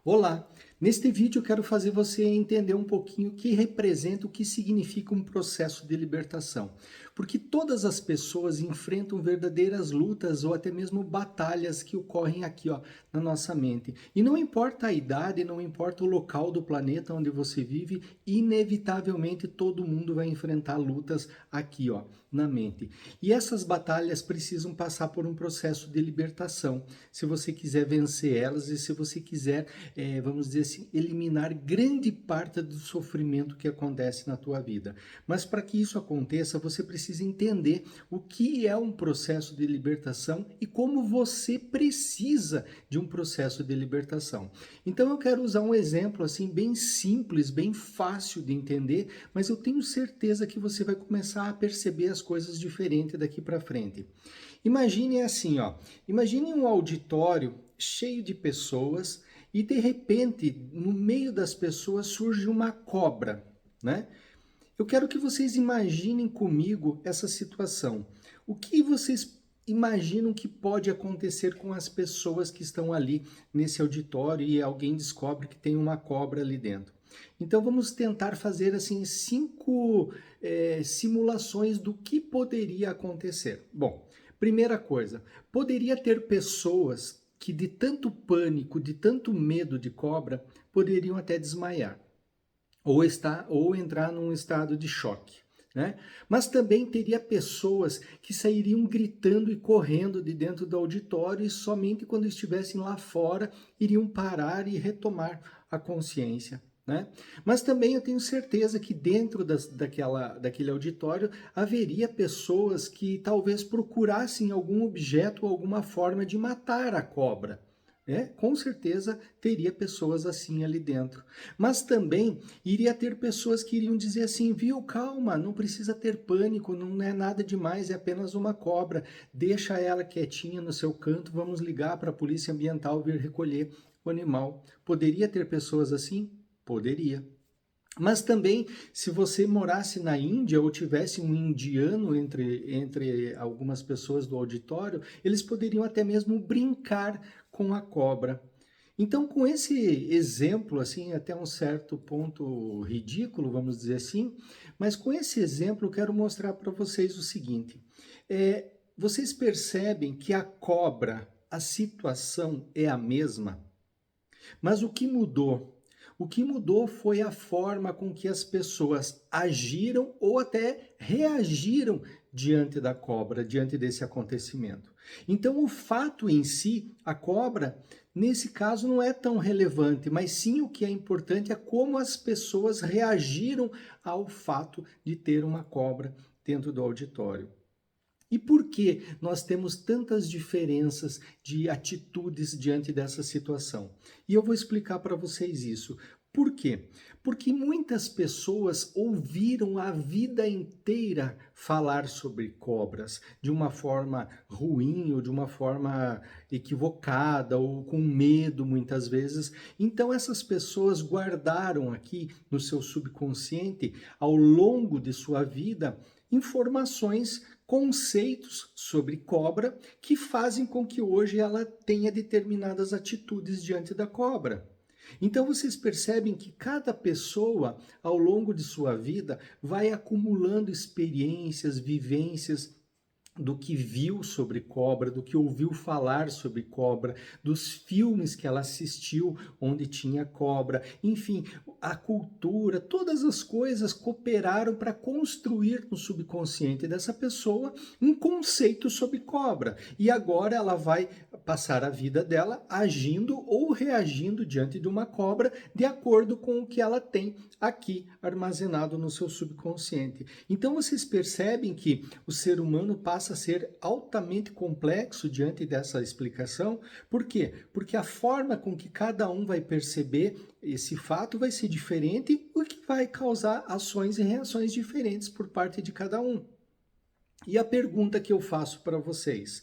Olá! Neste vídeo eu quero fazer você entender um pouquinho o que representa, o que significa um processo de libertação. Porque todas as pessoas enfrentam verdadeiras lutas ou até mesmo batalhas que ocorrem aqui, ó, na nossa mente. E não importa a idade, não importa o local do planeta onde você vive, inevitavelmente todo mundo vai enfrentar lutas aqui, ó, na mente. E essas batalhas precisam passar por um processo de libertação. Se você quiser vencer elas e se você quiser vamos dizer assim, eliminar grande parte do sofrimento que acontece na tua vida. Mas para que isso aconteça, você precisa entender o que é um processo de libertação e como você precisa de um processo de libertação. Então eu quero usar um exemplo assim bem simples, bem fácil de entender, mas eu tenho certeza que você vai começar a perceber as coisas diferentes daqui para frente. Imagine assim, ó, imagine um auditório cheio de pessoas e de repente, no meio das pessoas surge uma cobra, né? Eu quero que vocês imaginem comigo essa situação. O que vocês imaginam que pode acontecer com as pessoas que estão ali nesse auditório e alguém descobre que tem uma cobra ali dentro? Então vamos tentar fazer assim cinco simulações do que poderia acontecer. Bom, primeira coisa, poderia ter pessoas que de tanto pânico, de tanto medo de cobra, poderiam até desmaiar ou entrar num estado de choque. Né? Mas também teria pessoas que sairiam gritando e correndo de dentro do auditório e somente quando estivessem lá fora iriam parar e retomar a consciência. Né? Mas também eu tenho certeza que dentro daquele auditório haveria pessoas que talvez procurassem algum objeto ou alguma forma de matar a cobra. Com certeza teria pessoas assim ali dentro. Mas também iria ter pessoas que iriam dizer assim, viu, calma, não precisa ter pânico, não é nada demais, é apenas uma cobra. Deixa ela quietinha no seu canto, vamos ligar para a polícia ambiental vir recolher o animal. Poderia ter pessoas assim? Poderia. Mas também, se você morasse na Índia ou tivesse um indiano entre algumas pessoas do auditório, eles poderiam até mesmo brincar com a cobra. Então, com esse exemplo, assim, até um certo ponto ridículo, vamos dizer assim, mas com esse exemplo eu quero mostrar para vocês o seguinte: vocês percebem que a cobra, a situação é a mesma, mas o que mudou? O que mudou foi a forma com que as pessoas agiram ou até reagiram diante da cobra, diante desse acontecimento. Então, o fato em si, a cobra, nesse caso não é tão relevante, mas sim o que é importante é como as pessoas reagiram ao fato de ter uma cobra dentro do auditório. E por que nós temos tantas diferenças de atitudes diante dessa situação? E eu vou explicar para vocês isso. Por quê? Porque muitas pessoas ouviram a vida inteira falar sobre cobras de uma forma ruim ou de uma forma equivocada ou com medo muitas vezes. Então essas pessoas guardaram aqui no seu subconsciente ao longo de sua vida informações, conceitos sobre cobra que fazem com que hoje ela tenha determinadas atitudes diante da cobra. Então vocês percebem que cada pessoa, ao longo de sua vida, vai acumulando experiências, vivências do que viu sobre cobra, do que ouviu falar sobre cobra, dos filmes que ela assistiu onde tinha cobra, enfim, a cultura, todas as coisas cooperaram para construir no subconsciente dessa pessoa um conceito sobre cobra. E agora ela vai passar a vida dela agindo ou reagindo diante de uma cobra de acordo com o que ela tem aqui armazenado no seu subconsciente. Então vocês percebem que o ser humano passa a ser altamente complexo diante dessa explicação. Por quê? Porque a forma com que cada um vai perceber esse fato vai ser diferente, o que vai causar ações e reações diferentes por parte de cada um. E a pergunta que eu faço para vocês: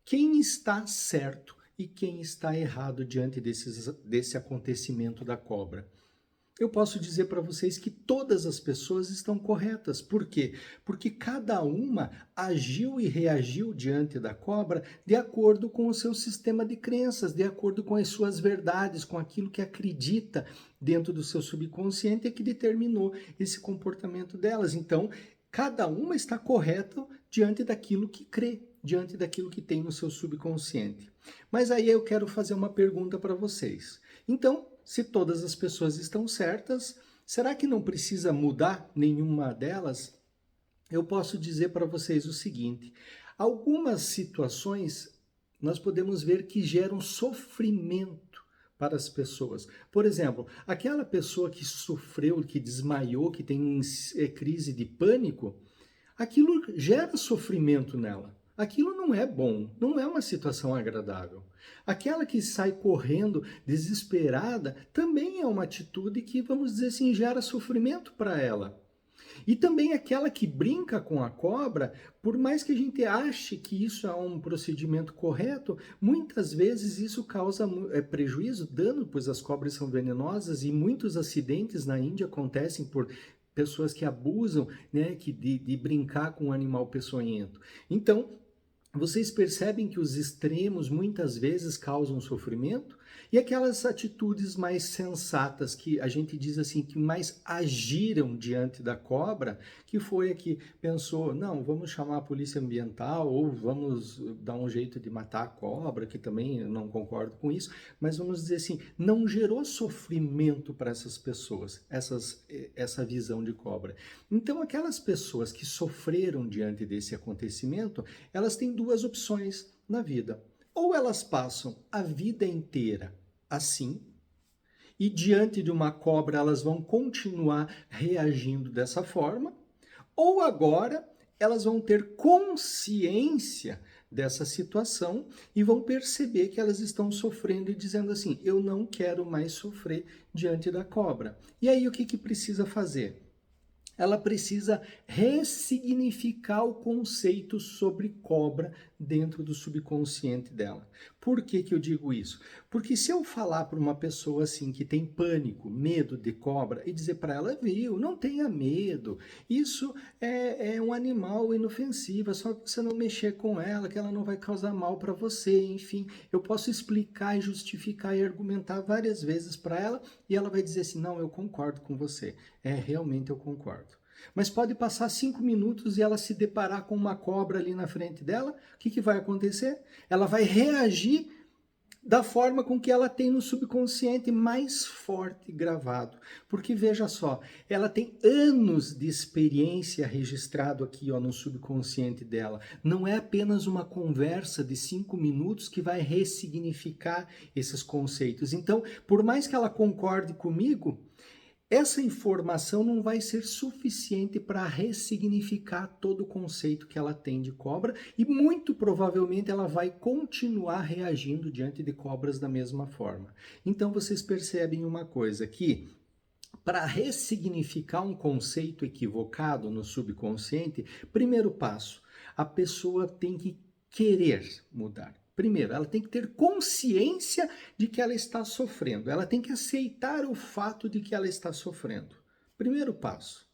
quem está certo e quem está errado diante desse acontecimento da cobra? Eu posso dizer para vocês que todas as pessoas estão corretas. Por quê? Porque cada uma agiu e reagiu diante da cobra de acordo com o seu sistema de crenças, de acordo com as suas verdades, com aquilo que acredita dentro do seu subconsciente e que determinou esse comportamento delas. Então, cada uma está correta diante daquilo que crê, diante daquilo que tem no seu subconsciente. Mas aí eu quero fazer uma pergunta para vocês. Então, se todas as pessoas estão certas, será que não precisa mudar nenhuma delas? Eu posso dizer para vocês o seguinte: algumas situações nós podemos ver que geram sofrimento para as pessoas. Por exemplo, aquela pessoa que sofreu, que desmaiou, que tem crise de pânico, aquilo gera sofrimento nela. Aquilo não é bom, não é uma situação agradável. Aquela que sai correndo desesperada também é uma atitude que, vamos dizer assim, gera sofrimento para ela. E também aquela que brinca com a cobra, por mais que a gente ache que isso é um procedimento correto, muitas vezes isso causa prejuízo, dano, pois as cobras são venenosas e muitos acidentes na Índia acontecem por pessoas que abusam, né, de brincar com um animal peçonhento. Então, vocês percebem que os extremos muitas vezes causam sofrimento? E aquelas atitudes mais sensatas, que a gente diz assim, que mais agiram diante da cobra, que foi a que pensou, não, vamos chamar a polícia ambiental, ou vamos dar um jeito de matar a cobra, que também eu não concordo com isso, mas vamos dizer assim, não gerou sofrimento para essas pessoas, essa visão de cobra. Então, aquelas pessoas que sofreram diante desse acontecimento, elas têm duas opções na vida. Ou elas passam a vida inteira assim, e diante de uma cobra elas vão continuar reagindo dessa forma, ou agora elas vão ter consciência dessa situação e vão perceber que elas estão sofrendo e dizendo assim, eu não quero mais sofrer diante da cobra. E aí o que precisa fazer? Ela precisa ressignificar o conceito sobre cobra dentro do subconsciente dela. Por que eu digo isso? Porque se eu falar para uma pessoa assim que tem pânico, medo de cobra e dizer para ela, viu, não tenha medo, isso é um animal inofensivo, é só você não mexer com ela, que ela não vai causar mal para você, enfim, eu posso explicar e justificar e argumentar várias vezes para ela e ela vai dizer assim, não, eu concordo com você, realmente eu concordo. Mas pode passar 5 minutos e ela se deparar com uma cobra ali na frente dela, o que vai acontecer? Ela vai reagir da forma com que ela tem no subconsciente mais forte gravado. Porque veja só, ela tem anos de experiência registrado aqui no subconsciente dela. Não é apenas uma conversa de 5 minutos que vai ressignificar esses conceitos. Então, por mais que ela concorde comigo, essa informação não vai ser suficiente para ressignificar todo o conceito que ela tem de cobra e muito provavelmente ela vai continuar reagindo diante de cobras da mesma forma. Então vocês percebem uma coisa, que para ressignificar um conceito equivocado no subconsciente, primeiro passo, a pessoa tem que querer mudar. Primeiro, ela tem que ter consciência de que ela está sofrendo. Ela tem que aceitar o fato de que ela está sofrendo. Primeiro passo.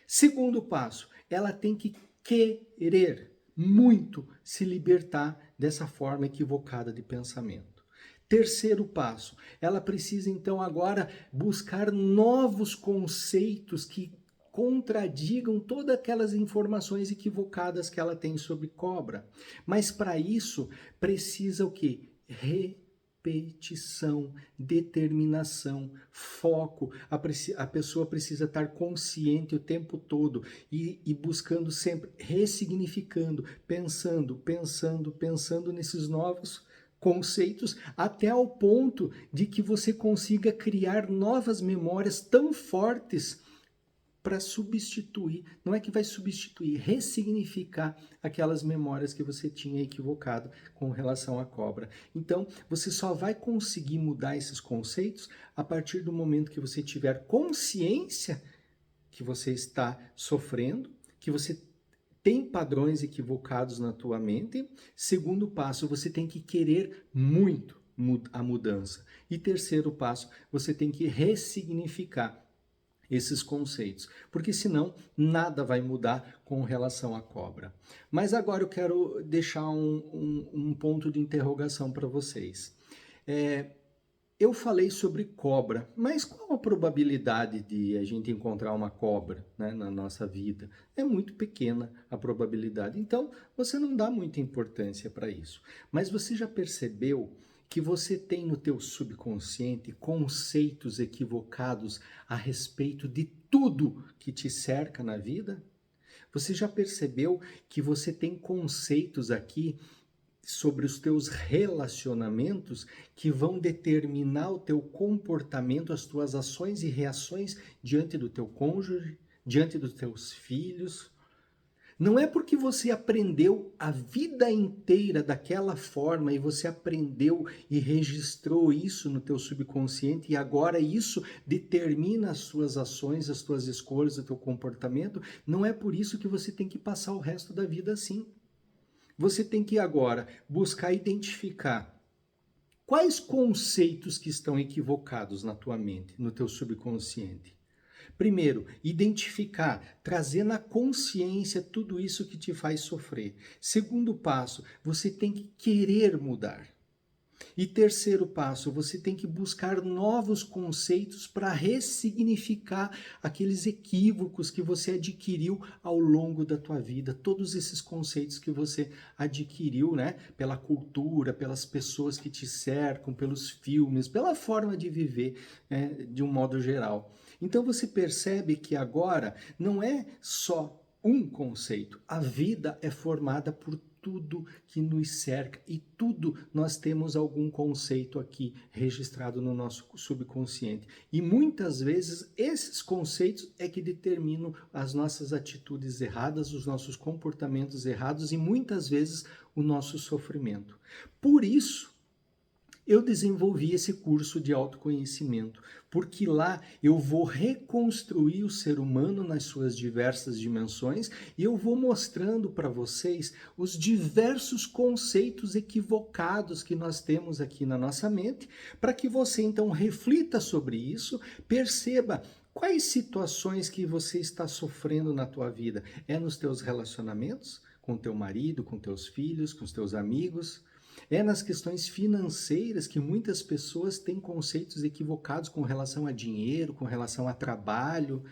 Segundo passo, ela tem que querer muito se libertar dessa forma equivocada de pensamento. Terceiro passo, ela precisa então agora buscar novos conceitos que contradigam todas aquelas informações equivocadas que ela tem sobre cobra. Mas para isso precisa o quê? Repetição, determinação, foco. A pessoa precisa estar consciente o tempo todo e buscando sempre, ressignificando, pensando nesses novos conceitos até ao ponto de que você consiga criar novas memórias tão fortes para substituir, não é que vai substituir, ressignificar aquelas memórias que você tinha equivocado com relação à cobra. Então, você só vai conseguir mudar esses conceitos a partir do momento que você tiver consciência que você está sofrendo, que você tem padrões equivocados na tua mente. Segundo passo, você tem que querer muito a mudança. E terceiro passo, você tem que ressignificar esses conceitos, porque senão nada vai mudar com relação à cobra. Mas agora eu quero deixar um ponto de interrogação para vocês. Eu falei sobre cobra, mas qual a probabilidade de a gente encontrar uma cobra, né, na nossa vida? É muito pequena a probabilidade. Então, você não dá muita importância para isso. Mas você já percebeu que você tem no teu subconsciente conceitos equivocados a respeito de tudo que te cerca na vida? Você já percebeu que você tem conceitos aqui sobre os teus relacionamentos que vão determinar o teu comportamento, as tuas ações e reações diante do teu cônjuge, diante dos teus filhos? Não é porque você aprendeu a vida inteira daquela forma e você aprendeu e registrou isso no teu subconsciente e agora isso determina as suas ações, as tuas escolhas, o teu comportamento, não é por isso que você tem que passar o resto da vida assim. Você tem que agora buscar identificar quais conceitos que estão equivocados na tua mente, no teu subconsciente. Primeiro, identificar, trazer na consciência tudo isso que te faz sofrer. Segundo passo, você tem que querer mudar. E terceiro passo, você tem que buscar novos conceitos para ressignificar aqueles equívocos que você adquiriu ao longo da tua vida. Todos esses conceitos que você adquiriu, né, pela cultura, pelas pessoas que te cercam, pelos filmes, pela forma de viver, né, de um modo geral. Então você percebe que agora não é só um conceito. A vida é formada por tudo que nos cerca e tudo nós temos algum conceito aqui registrado no nosso subconsciente. E muitas vezes esses conceitos é que determinam as nossas atitudes erradas, os nossos comportamentos errados e muitas vezes o nosso sofrimento. Por isso, eu desenvolvi esse curso de autoconhecimento, porque lá eu vou reconstruir o ser humano nas suas diversas dimensões e eu vou mostrando para vocês os diversos conceitos equivocados que nós temos aqui na nossa mente, para que você então reflita sobre isso, perceba quais situações que você está sofrendo na tua vida. É nos teus relacionamentos, com teu marido, com teus filhos, com os teus amigos? É nas questões financeiras que muitas pessoas têm conceitos equivocados com relação a dinheiro, com relação a trabalho,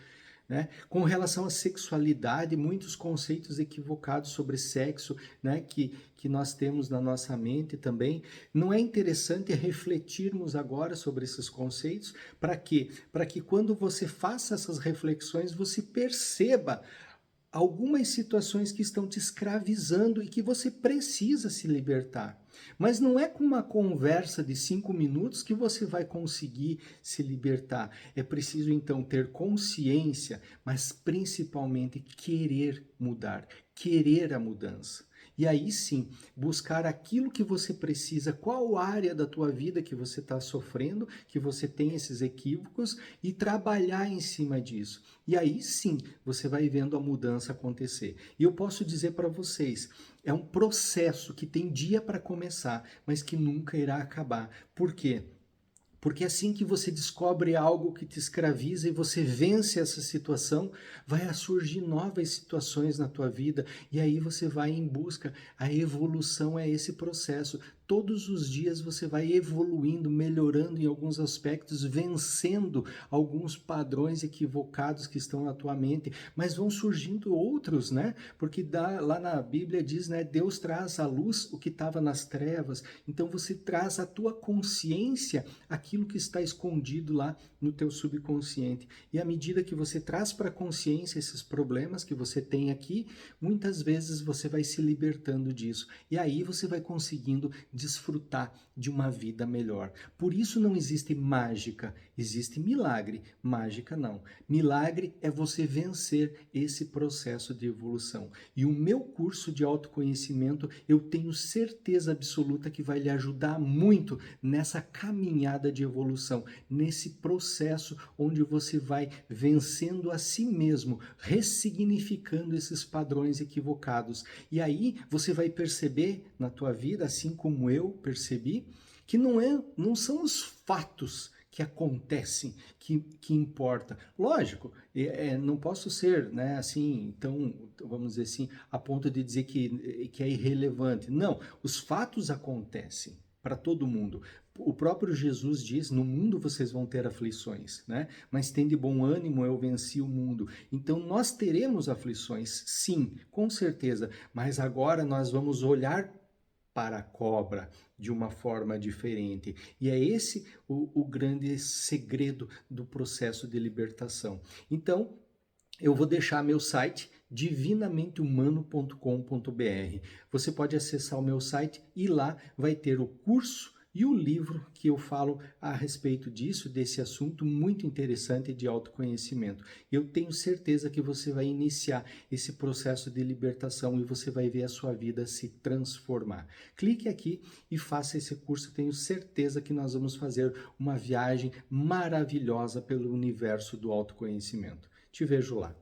né? Com relação à sexualidade, muitos conceitos equivocados sobre sexo, né? que nós temos na nossa mente também. Não é interessante refletirmos agora sobre esses conceitos? Para quê? Para que quando você faça essas reflexões, você perceba algumas situações que estão te escravizando e que você precisa se libertar. Mas não é com uma conversa de 5 minutos que você vai conseguir se libertar. É preciso então ter consciência, mas principalmente querer mudar, querer a mudança. E aí sim, buscar aquilo que você precisa, qual área da tua vida que você está sofrendo, que você tem esses equívocos e trabalhar em cima disso. E aí sim, você vai vendo a mudança acontecer. E eu posso dizer para vocês, é um processo que tem dia para começar, mas que nunca irá acabar. Por quê? Porque assim que você descobre algo que te escraviza e você vence essa situação, vai surgir novas situações na tua vida e aí você vai em busca. A evolução é esse processo. Todos os dias você vai evoluindo, melhorando em alguns aspectos, vencendo alguns padrões equivocados que estão na tua mente, mas vão surgindo outros, né? Porque lá na Bíblia diz, né? Deus traz à luz o que estava nas trevas. Então você traz à tua consciência aquilo que está escondido lá no teu subconsciente. E à medida que você traz para a consciência esses problemas que você tem aqui, muitas vezes você vai se libertando disso. E aí você vai conseguindo desfrutar de uma vida melhor. Por isso não existe mágica, existe milagre. Mágica não. Milagre é você vencer esse processo de evolução. E o meu curso de autoconhecimento, eu tenho certeza absoluta que vai lhe ajudar muito nessa caminhada de evolução, nesse processo onde você vai vencendo a si mesmo, ressignificando esses padrões equivocados. E aí você vai perceber na tua vida, assim como eu percebi, que não são os fatos que acontecem que importa. Lógico, não posso ser, né, assim, então, vamos dizer assim, a ponto de dizer que é irrelevante. Não, os fatos acontecem para todo mundo. O próprio Jesus diz: no mundo vocês vão ter aflições, né? Mas tem de bom ânimo, eu venci o mundo. Então nós teremos aflições, sim, com certeza. Mas agora nós vamos olhar para a cobra de uma forma diferente. E é esse o grande segredo do processo de libertação. Então, eu vou deixar meu site divinamente-humano.com.br. Você pode acessar o meu site e lá vai ter o curso e o livro que eu falo a respeito disso, desse assunto muito interessante de autoconhecimento. Eu tenho certeza que você vai iniciar esse processo de libertação e você vai ver a sua vida se transformar. Clique aqui e faça esse curso. Eu tenho certeza que nós vamos fazer uma viagem maravilhosa pelo universo do autoconhecimento. Te vejo lá.